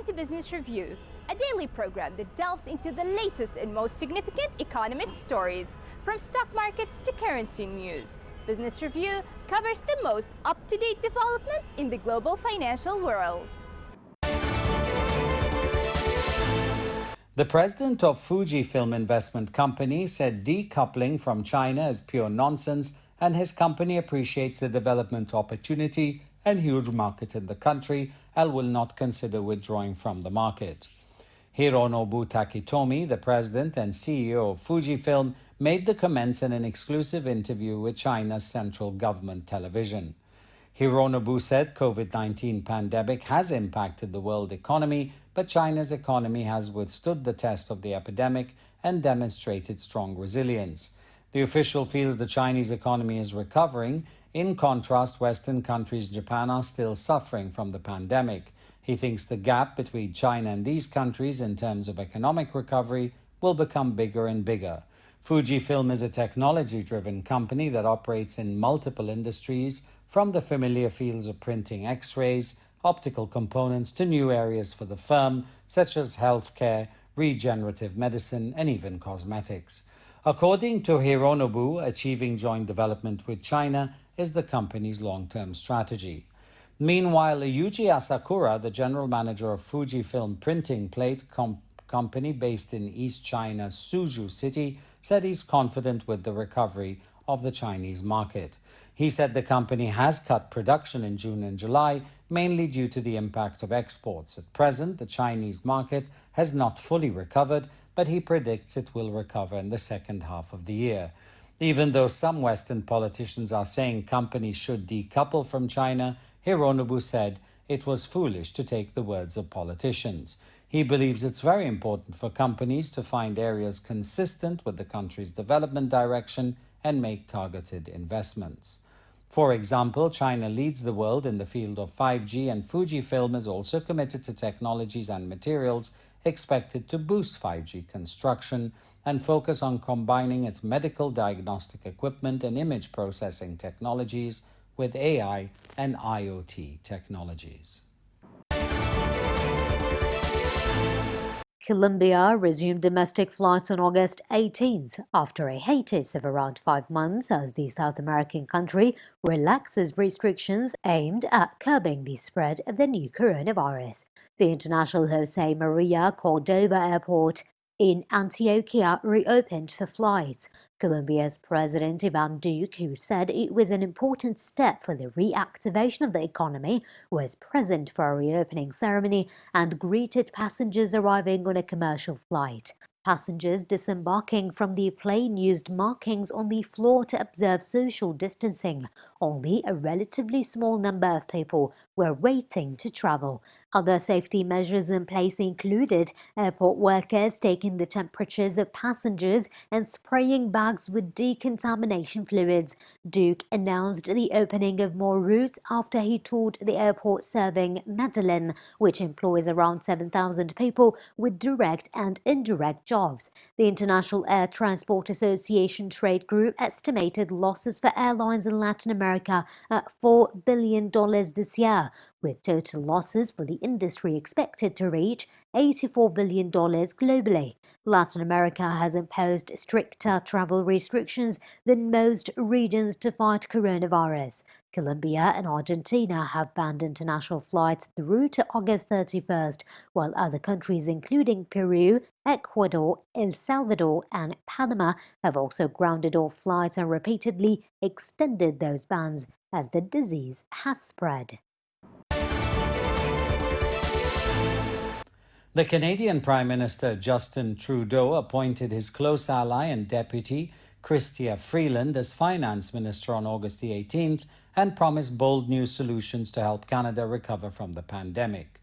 Welcome to Business Review, a daily program that delves into the latest and most significant economic stories, from stock markets to currency news. Business Review covers the most up-to-date developments in the global financial world. The president of Fujifilm Investment Company said decoupling from China is pure nonsense, and his company appreciates the development opportunity and huge market in the country and will not consider withdrawing from the market. Hironobu Takitomi, the president and CEO of Fujifilm, made the comments in an exclusive interview with China's central government television. Hironobu said COVID-19 pandemic has impacted the world economy, but China's economy has withstood the test of the epidemic and demonstrated strong resilience. The official feels the Chinese economy is recovering. In contrast, Western countries, Japan, are still suffering from the pandemic. He thinks the gap between China and these countries in terms of economic recovery will become bigger and bigger. Fujifilm is a technology-driven company that operates in multiple industries, from the familiar fields of printing X-rays, optical components, to new areas for the firm, such as healthcare, regenerative medicine, and even cosmetics. According to Hironobu, achieving joint development with China is the company's long-term strategy. Meanwhile, Yuji Asakura, the general manager of Fujifilm Printing Plate Company based in East China's Suzhou city, said he's confident with the recovery of the Chinese market. He said the company has cut production in June and July, mainly due to the impact of exports. At present, the Chinese market has not fully recovered, but he predicts it will recover in the second half of the year. Even though some Western politicians are saying companies should decouple from China, Hironobu said it was foolish to take the words of politicians. He believes it's very important for companies to find areas consistent with the country's development direction and make targeted investments. For example, China leads the world in the field of 5G, and Fujifilm is also committed to technologies and materials expected to boost 5G construction and focus on combining its medical diagnostic equipment and image processing technologies with AI and IoT technologies. Colombia resumed domestic flights on August 18th after a hiatus of around 5 months as the South American country relaxes restrictions aimed at curbing the spread of the new coronavirus. The international Jose Maria Cordova Airport in Antioquia reopened for flights. Colombia's President Ivan Duque, who said it was an important step for the reactivation of the economy, was present for a reopening ceremony and greeted passengers arriving on a commercial flight. Passengers disembarking from the plane used markings on the floor to observe social distancing. Only a relatively small number of people were waiting to travel. Other safety measures in place included airport workers taking the temperatures of passengers and spraying bags with decontamination fluids. Duque announced the opening of more routes after he toured the airport serving Medellin, which employs around 7,000 people with direct and indirect jobs. The International Air Transport Association trade group estimated losses for airlines in Latin America at $4 billion this year, with total losses for the industry expected to reach $84 billion globally. Latin America has imposed stricter travel restrictions than most regions to fight coronavirus. Colombia and Argentina have banned international flights through to August 31st, while other countries including Peru, Ecuador, El Salvador and Panama have also grounded all flights and repeatedly extended those bans as the disease has spread. The Canadian Prime Minister Justin Trudeau appointed his close ally and deputy Chrystia Freeland as Finance Minister on August the 18th and promised bold new solutions to help Canada recover from the pandemic.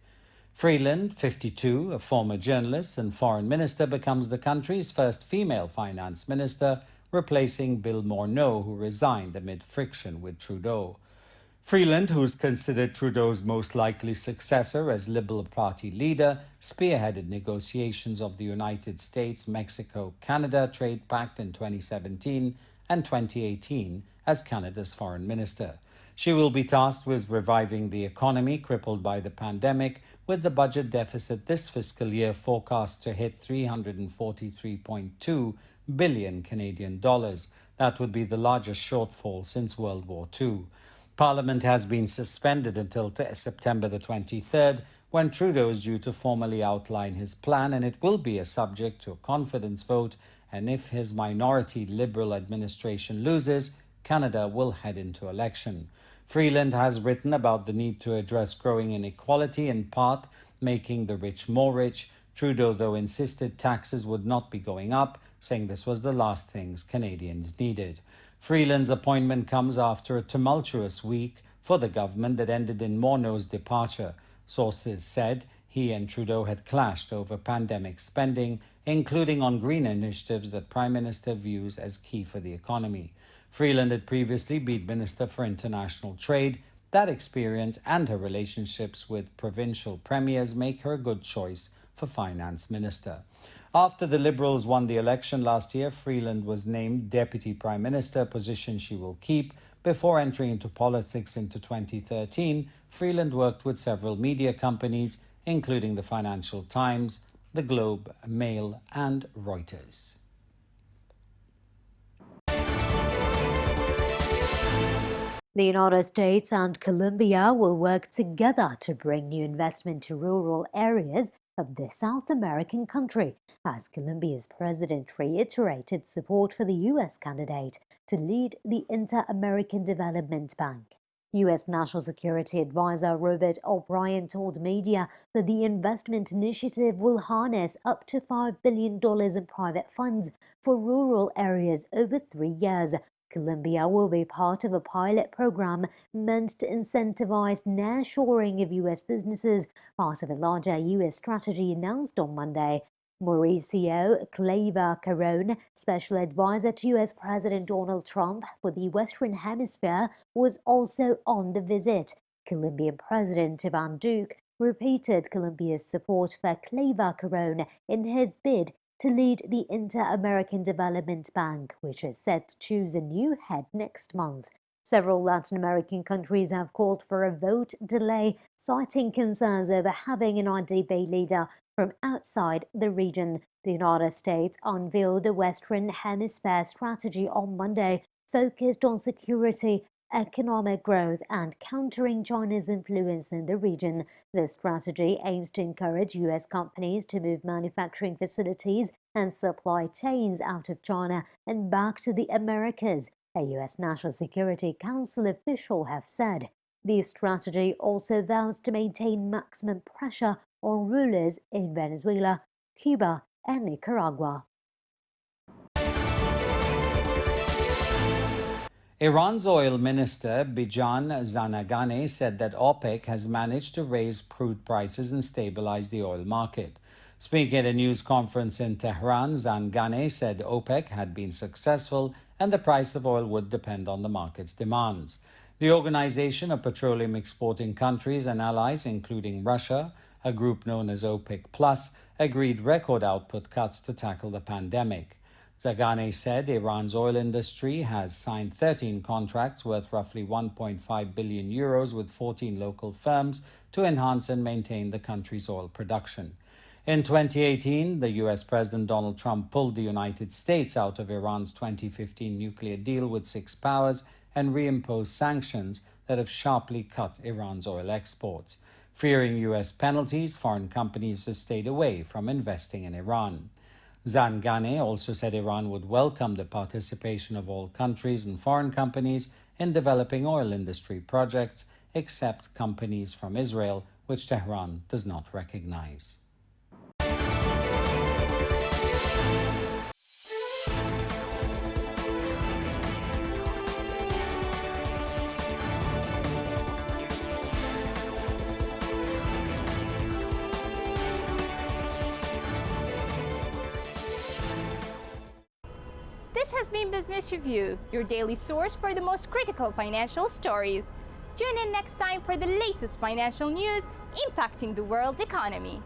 Freeland, 52, a former journalist and foreign minister, becomes the country's first female finance minister, replacing Bill Morneau, who resigned amid friction with Trudeau. Freeland, who's considered Trudeau's most likely successor as Liberal Party leader, spearheaded negotiations of the United States-Mexico-Canada Trade Pact in 2017 and 2018 as Canada's foreign minister. She will be tasked with reviving the economy crippled by the pandemic, with the budget deficit this fiscal year forecast to hit 343.2 billion Canadian dollars. That would be the largest shortfall since World War II. Parliament has been suspended until September the 23rd, when Trudeau is due to formally outline his plan, and it will be a subject to a confidence vote. And if his minority Liberal administration loses, Canada will head into election. Freeland has written about the need to address growing inequality, in part making the rich more rich. Trudeau, though, insisted taxes would not be going up, saying this was the last things Canadians needed. Freeland's appointment comes after a tumultuous week for the government that ended in Morneau's departure. Sources said he and Trudeau had clashed over pandemic spending, including on green initiatives that Prime Minister views as key for the economy. Freeland had previously been Minister for International Trade. That experience and her relationships with provincial premiers make her a good choice for Finance Minister. After the Liberals won the election last year, Freeland was named Deputy Prime Minister, a position she will keep. Before entering into politics into 2013, Freeland worked with several media companies, including the Financial Times, the Globe, Mail, and Reuters. The United States and Colombia will work together to bring new investment to rural areas of the South American country, as Colombia's president reiterated support for the U.S. candidate to lead the Inter-American Development Bank. U.S. National Security Advisor Robert O'Brien told media that the investment initiative will harness up to $5 billion in private funds for rural areas over 3 years. Colombia will be part of a pilot program meant to incentivize nearshoring of U.S. businesses, part of a larger U.S. strategy announced on Monday. Mauricio Claver-Carrón, special advisor to U.S. President Donald Trump for the Western Hemisphere, was also on the visit. Colombian President Iván Duque repeated Colombia's support for Claver-Carrón in his bid to lead the Inter-American Development Bank, which is set to choose a new head next month. Several Latin American countries have called for a vote delay, citing concerns over having an IDB leader from outside the region. The United States unveiled a Western Hemisphere strategy on Monday, focused on security, economic growth, and countering China's influence in the region. The strategy aims to encourage U.S. companies to move manufacturing facilities and supply chains out of China and back to the Americas, a U.S. National Security Council official have said. The strategy also vows to maintain maximum pressure on rulers in Venezuela, Cuba, and Nicaragua. Iran's oil minister, Bijan Zanagani, said that OPEC has managed to raise crude prices and stabilize the oil market. Speaking at a news conference in Tehran, Zanagani said OPEC had been successful and the price of oil would depend on the market's demands. The Organization of Petroleum Exporting Countries and allies, including Russia, a group known as OPEC Plus, agreed record output cuts to tackle the pandemic. Zanagani said Iran's oil industry has signed 13 contracts worth roughly 1.5 billion euros with 14 local firms to enhance and maintain the country's oil production. In 2018, the U.S. President Donald Trump pulled the United States out of Iran's 2015 nuclear deal with 6 powers and reimposed sanctions that have sharply cut Iran's oil exports. Fearing U.S. penalties, foreign companies have stayed away from investing in Iran. Zanagani also said Iran would welcome the participation of all countries and foreign companies in developing oil industry projects, except companies from Israel, which Tehran does not recognize. This has been Business Review, your daily source for the most critical financial stories. Tune in next time for the latest financial news impacting the world economy.